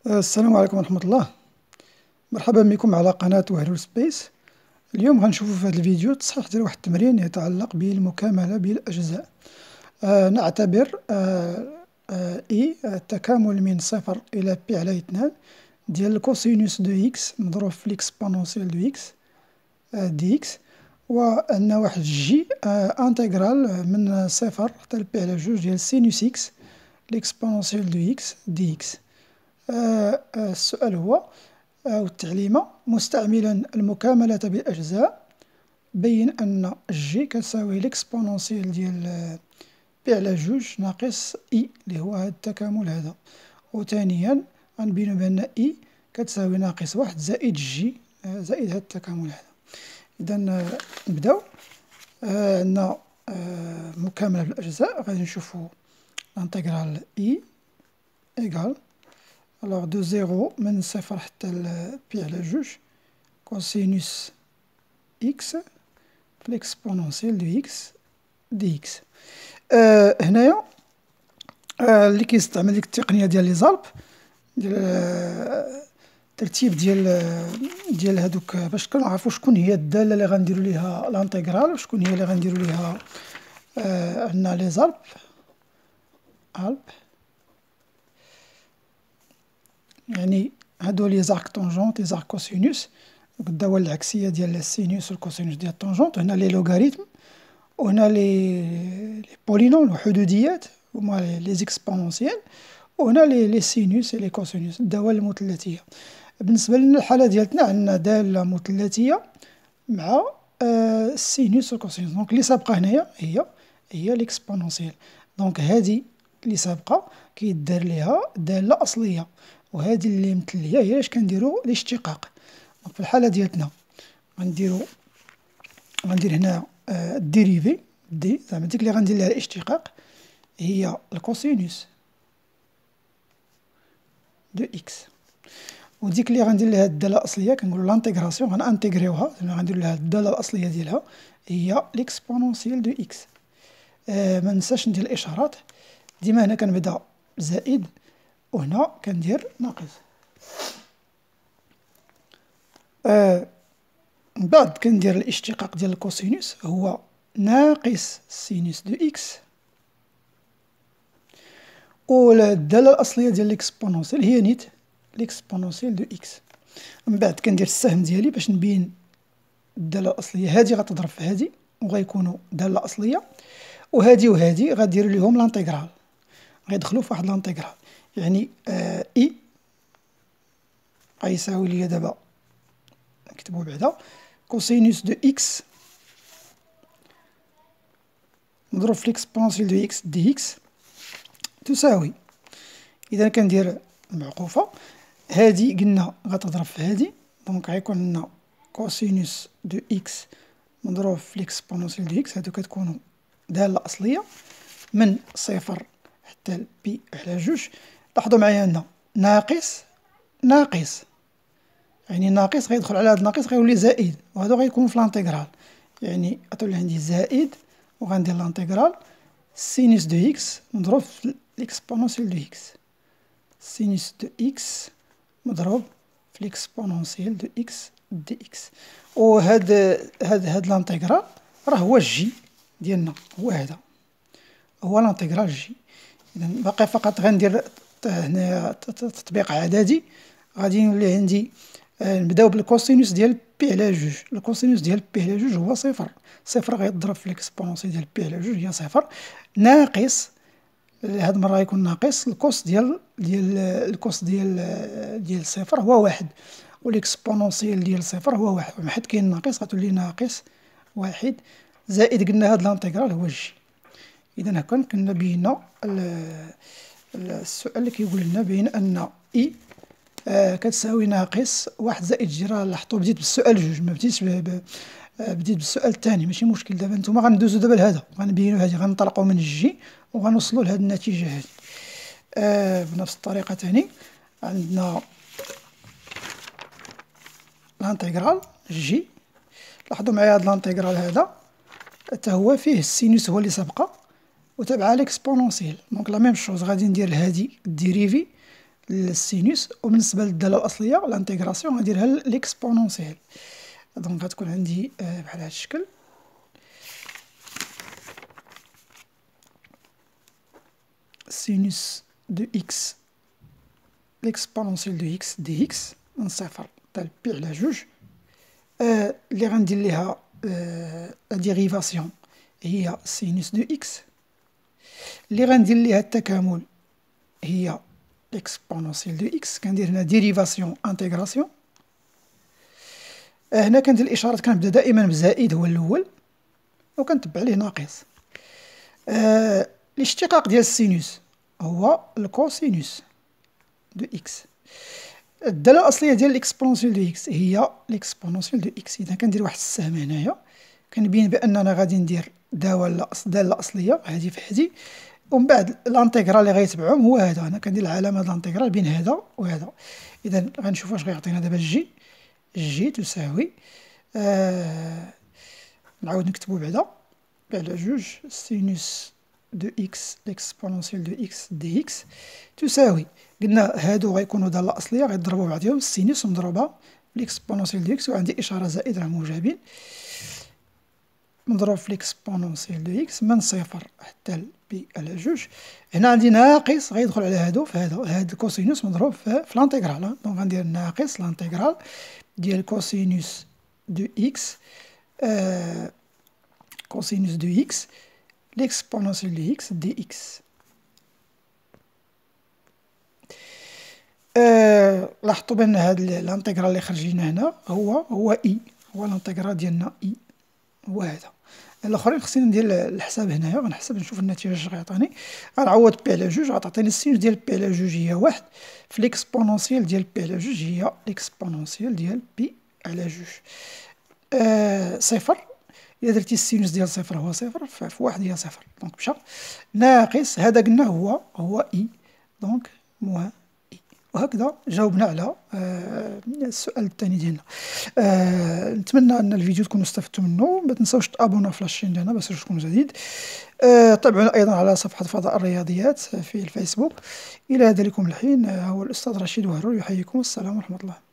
السلام عليكم ورحمة الله. مرحبا بكم على قناة وهلو سبيس. اليوم غنشوفو في هذا الفيديو تصحيح ديال واحد التمرين يتعلق بالمكاملة بالأجزاء. نعتبر التكامل من صفر إلى بي على 2 ديال الكوسينوس دو إكس مضروب في الإكسبونونسيال دو إكس دي إكس، وأن واحد جي انتغرال من صفر حتى لبي على 2 ديال سينوس إكس الإكسبونونسيال دو إكس دي إكس. السؤال هو أو التعليمة: مستعملا المكاملة بالأجزاء بين أن جي كتساوي لإكسبونونسيال ديال بي على 2 ناقص إي اللي هو هذا التكامل هذا، وثانيا غنبينو بأن إي كتساوي ناقص 1 زائد جي زائد هذا التكامل هذا. إذا نبداو. عندنا مكاملة بالأجزاء، غادي نشوفو الانتغرال إي إيكال الوغ دو زيرو من صفر حتى بي على 2 كوسينوس إكس في الإكسبونونسيال دو إكس دي إكس. هنايا اللي كيستعمل ديك التقنية ديال لي زالب ديال الترتيب ديال هادوك باش كنعرفو شكون هي الدالة اللي غنديرو ليها لانتيغرال وشكون هي اللي غنديرو ليها. عندنا لي زالب يعني هادو لي زارك طونجونت لي زارك كوسينوس، الدوال العكسية ديال السينوس والكوسينوس ديال الطونجونت. هنا لي لوغاريتم، وهنا لي بولينوم الحدوديات هما لي زيكسبونونسيال، وهنا لي سينوس لي كوسينوس الدوال المثلثية. بالنسبة لنا الحالة ديالتنا عندنا دالة مثلثية مع السينوس والكوسينوس، دونك اللي سابقة هنايا هي ليكسبونونسيال. دونك هادي اللي سابقة كيدار ليها دالة أصلية، وهذه اللي مثلية هي اش كنديرو الاشتقاق. دونك في الحالة ديالتنا غندير هنا الديريفي دي، زعما ديك اللي غندير ليها الاشتقاق هي الكوسينوس دو إكس، وديك اللي غندير ليها الدالة الأصلية كنقولو لانتيغراسيون، غنانتيغريوها غندير لها الدالة الأصلية ديالها هي ليكسبونونسيال دو إكس. مننساش ندير الإشارات، ديما هنا كنبدا زائد وهنا كندير ناقص. من بعد كندير الاشتقاق ديال الكوسينوس هو ناقص سينوس دو إكس، والدالة الأصلية ديال ليكسبونونسيال هي نيت ليكسبونونسيال دو إكس. من بعد كندير السهم ديالي باش نبين الدالة الأصلية، هادي غتضرب في هادي وغيكونوا دالة أصلية، وهادي وهادي غديروا ليهم لانتيغرال، غيدخلوا في واحد لانتيغرال. يعني إي غيساوي ليا دابا نكتبو بعدا كوسينوس دو إكس مضروب في ليكسبونونسيال دو إكس دي إكس تساوي، إذا كندير المعقوفة هادي قلنا غتضرب في هادي، دونك غيكون عندنا كوسينوس دو إكس مضروب في ليكسبونونسيال دو إكس، هادو كتكونو دالة أصلية من صفر حتى بي على 2. لاحظوا معايا هنا ناقص، يعني ناقص غيدخل على هاد الناقص غيولي زائد، وهادو غيكون في لانتيغرال، يعني غتولي عندي زائد وغندير لانتيغرال سينوس دو إكس مضروب في ليكسبونونسيال دو إكس، سينوس دو إكس مضروب في ليكسبونونسيال دو إكس دي إكس. وهاد لانتيغرال راه هو الجي ديالنا، هو هذا هو لانتيغرال جي. إذا باقي فقط غندير هنايا تطبيق عددي، غادي يولي عندي نبداو بالكوسينوس ديال بي على 2. الكوسينوس ديال بي على 2 هو صفر غيضرب في ليكسبونونسيال ديال بي على 2 هي صفر، ناقص هاد المرة غيكون ناقص الكوس ديال صفر هو 1، والإكسبونونسيال ديال صفر هو 1، ومن حيت كاين ناقص غتولي ناقص 1 زائد قلنا هاد لانتيغرال هو جي. إذا هكا كنا بينا السؤال اللي كيقول لنا بين أن إي كتساوي ناقص 1 زائد جي. راه لاحظتوا بديت بالسؤال جوج، ما بديتش بديت بالسؤال الثاني، ماشي مشكل. دابا نتوما غندوزو دابا لهذا، غنبينو هادي، غنطلقو من الجي وغنوصلو لهاد النتيجة هادي. بنفس الطريقة تاني عندنا لانتيغرال جي. لاحظوا معايا هاد لانتيغرال هذا حتى هو فيه السينوس هو اللي سابقة وتابعها ليكسبونونسيال، دونك لا ميم شوز غادي ندير لهادي الديريفي للسينوس، وبالنسبة للدالة الأصلية لانتيغراسيون غنديرها ليكسبونونسيال. دونك غتكون عندي بحال هاد الشكل. سينوس دو إكس ليكسبونونسيال دو إكس دي إكس من صفر حتى بي على جوج. اللي غندير ليها لا ديريفاسيون هي سينوس دو إكس. اللي غندير ليها التكامل هي ليكسبونونسيال دو إكس. كندير هنا ديريفاسيون انتيغراسيون. هنا كندير الإشارات كنبدا دائما بزائد هو الأول وكنتبع ليه ناقص. الاشتقاق ديال السينوس هو الكوسينوس دو إكس. الدالة الأصلية ديال ليكسبونونسيال دو إكس هي ليكسبونونسيال دو إكس. إذا كندير واحد السهم هنايا كنبين بأننا غادي ندير دالة أصلية هادي في هادي، ومن بعد الانتيغرال اللي غيتبعهم هو هذا. هنا كندير العلامة د الانتيغرال بين هذا وهذا. إذا غنشوف واش غيعطينا دابا جي تساوي نعاود نكتبو بعدا على جوج سينوس دو إكس ليكسبونونسيال دو إكس دي إكس تساوي، قلنا هادو غيكونوا دالة أصلية غيضربوا بعضهم، السينوس مضروبة ليكسبونونسيال دو إكس وعندي إشارة زائد راه موجبين، مضروب في ليكسبونونسيال دو إكس من صفر حتى بي على جوج. هنا عندي ناقص غيدخل على هادو في هاد الكوسينوس مضروب في الانتيغرال. دونك غندير ناقص الانتيغرال ديال كوسينوس دو إكس كوسينوس دو إكس ليكسبونونسيال دو إكس دي إكس. لاحظتوا بأن هاد الانتيغرال اللي خرج لينا هنا هو إي، هو الانتيغرال ديالنا إي هو هذا. الاخرين خصني ندير الحساب هنايا، غنحسب نشوف النتيجه اش غيعطيني. غنعوض بي على جوج غتعطيني السينوس ديال بي على جوج هي واحد في ليكسبونونسيال ديال بي على جوج هي ليكسبونونسيال ديال بي على جوج. صفر. إلا درتي السينوس ديال صفر هو صفر في واحد هي صفر، دونك مشى ناقص هذا قلنا هو إي، دونك موان إي. وهكذا جاوبنا على السؤال الثاني ديالنا. نتمنى ان الفيديو تكونوا استفدتوا منه. ما تنساوش تابونا في لاشين ديالنا باش يوصلكم جديد. تابعونا ايضا على صفحه فضاء الرياضيات في الفيسبوك. الى ذلكم الحين هو الاستاذ رشيد وهرو يحييكم. السلام ورحمه الله.